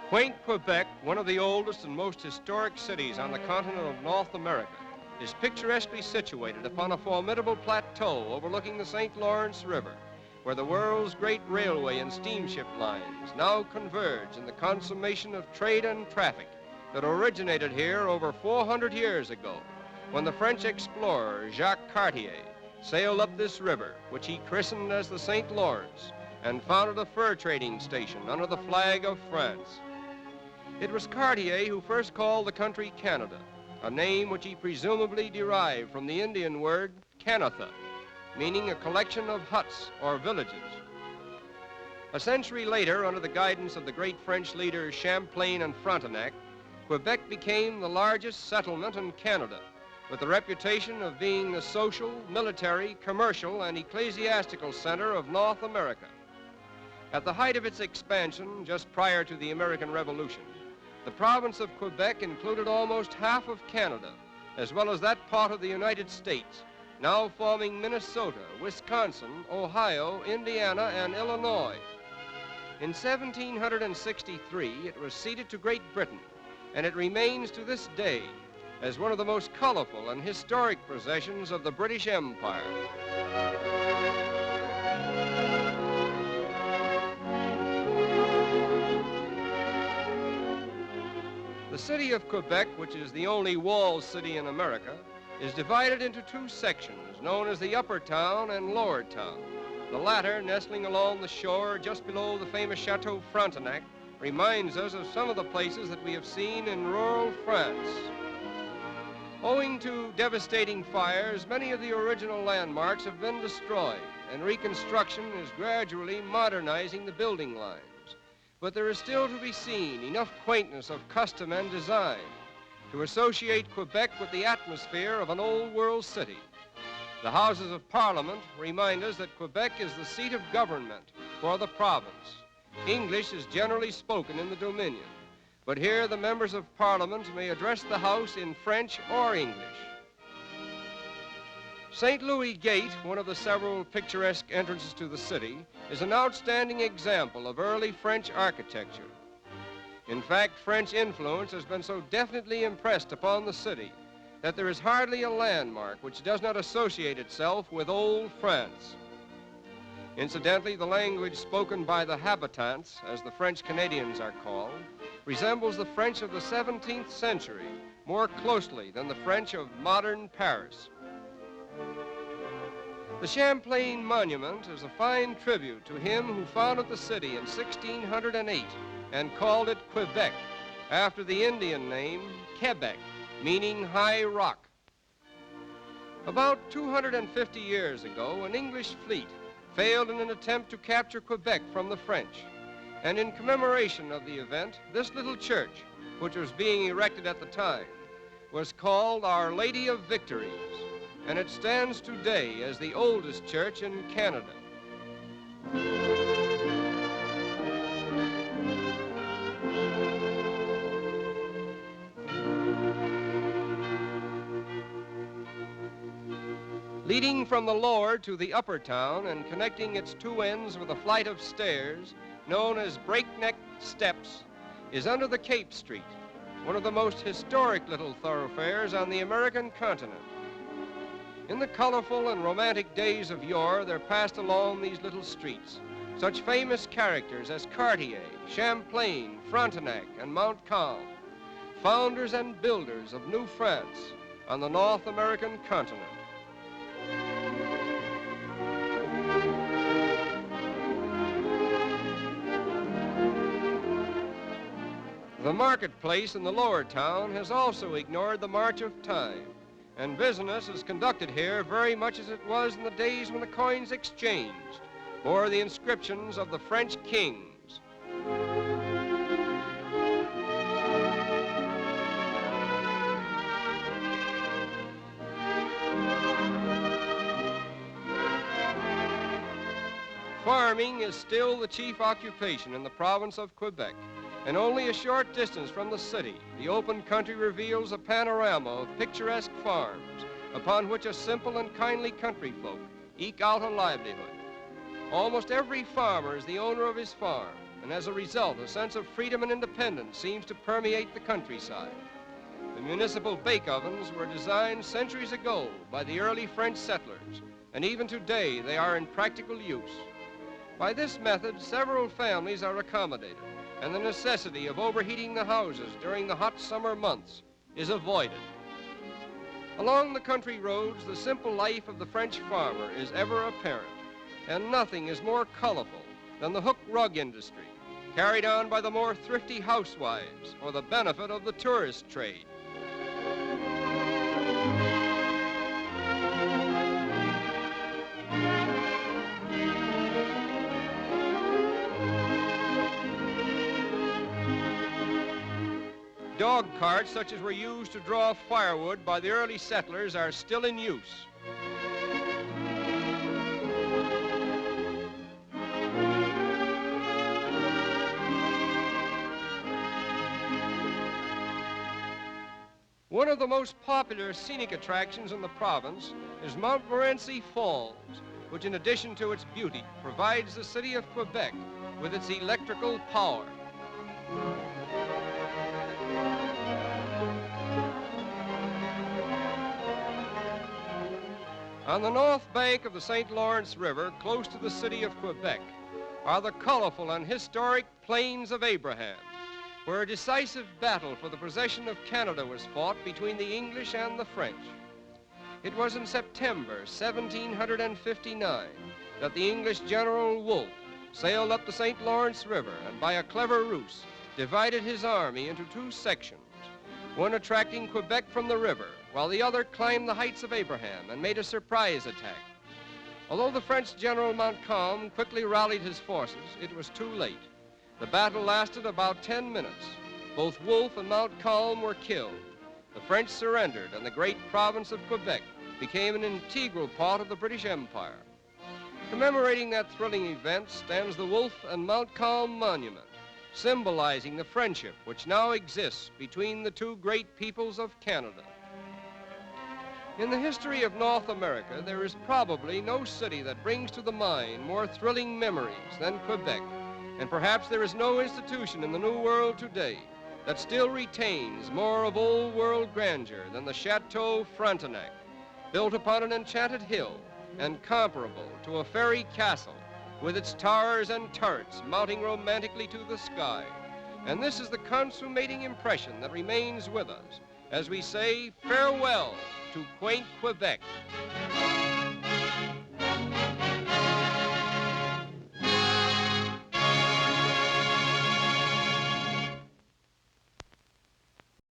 Quaint Quebec, one of the oldest and most historic cities on the continent of North America, is picturesquely situated upon a formidable plateau overlooking the St. Lawrence River, where the world's great railway and steamship lines now converge in the consummation of trade and traffic that originated here over 400 years ago, when the French explorer Jacques Cartier sailed up this river, which he christened as the St. Lawrence, and founded a fur trading station under the flag of France. It was Cartier who first called the country Canada, a name which he presumably derived from the Indian word Canatha, meaning a collection of huts or villages. A century later, under the guidance of the great French leaders Champlain and Frontenac, Quebec became the largest settlement in Canada, with the reputation of being the social, military, commercial, and ecclesiastical center of North America. At the height of its expansion, just prior to the American Revolution, the province of Quebec included almost half of Canada, as well as that part of the United States, now forming Minnesota, Wisconsin, Ohio, Indiana, and Illinois. In 1763, it was ceded to Great Britain, and it remains to this day as one of the most colorful and historic possessions of the British Empire. The city of Quebec, which is the only walled city in America, is divided into two sections known as the Upper Town and Lower Town. The latter, nestling along the shore just below the famous Chateau Frontenac, reminds us of some of the places that we have seen in rural France. Owing to devastating fires, many of the original landmarks have been destroyed, and reconstruction is gradually modernizing the building lines. But there is still to be seen enough quaintness of custom and design to associate Quebec with the atmosphere of an old world city. The Houses of Parliament remind us that Quebec is the seat of government for the province. English is generally spoken in the Dominion, but here the members of Parliament may address the House in French or English. St. Louis Gate, one of the several picturesque entrances to the city, is an outstanding example of early French architecture. In fact, French influence has been so definitely impressed upon the city that there is hardly a landmark which does not associate itself with old France. Incidentally, the language spoken by the habitants, as the French Canadians are called, resembles the French of the 17th century more closely than the French of modern Paris. The Champlain Monument is a fine tribute to him who founded the city in 1608 and called it Quebec, after the Indian name Quebec, meaning high rock. About 250 years ago, an English fleet failed in an attempt to capture Quebec from the French. And in commemoration of the event, this little church, which was being erected at the time, was called Our Lady of Victories, and it stands today as the oldest church in Canada. Leading from the lower to the upper town and connecting its two ends with a flight of stairs known as breakneck steps is under the Cape Street, one of the most historic little thoroughfares on the American continent. In the colorful and romantic days of yore, there passed along these little streets such famous characters as Cartier, Champlain, Frontenac, and Montcalm, founders and builders of New France on the North American continent. The marketplace in the lower town has also ignored the march of time, and business is conducted here very much as it was in the days when the coins exchanged bore the inscriptions of the French kings. Farming is still the chief occupation in the province of Quebec, and only a short distance from the city, the open country reveals a panorama of picturesque farms upon which a simple and kindly country folk eke out a livelihood. Almost every farmer is the owner of his farm, and as a result, a sense of freedom and independence seems to permeate the countryside. The municipal bake ovens were designed centuries ago by the early French settlers, and even today they are in practical use. By this method, several families are accommodated, and the necessity of overheating the houses during the hot summer months is avoided. Along the country roads, the simple life of the French farmer is ever apparent, and nothing is more colorful than the hook rug industry, carried on by the more thrifty housewives for the benefit of the tourist trade. Dog carts, such as were used to draw firewood by the early settlers, are still in use. One of the most popular scenic attractions in the province is Montmorency Falls, which in addition to its beauty, provides the city of Quebec with its electrical power. On the north bank of the St. Lawrence River, close to the city of Quebec, are the colorful and historic Plains of Abraham, where a decisive battle for the possession of Canada was fought between the English and the French. It was in September 1759 that the English General Wolfe sailed up the St. Lawrence River and by a clever ruse divided his army into two sections, one attracting Quebec from the river, while the other climbed the heights of Abraham and made a surprise attack. Although the French General Montcalm quickly rallied his forces, it was too late. The battle lasted about 10 minutes. Both Wolfe and Montcalm were killed. The French surrendered, and the great province of Quebec became an integral part of the British Empire. Commemorating that thrilling event stands the Wolfe and Montcalm Monument, symbolizing the friendship which now exists between the two great peoples of Canada. In the history of North America, there is probably no city that brings to the mind more thrilling memories than Quebec, and perhaps there is no institution in the New World today that still retains more of old world grandeur than the Chateau Frontenac, built upon an enchanted hill and comparable to a fairy castle with its towers and turrets mounting romantically to the sky. And this is the consummating impression that remains with us as we say farewell to Quaint Quebec.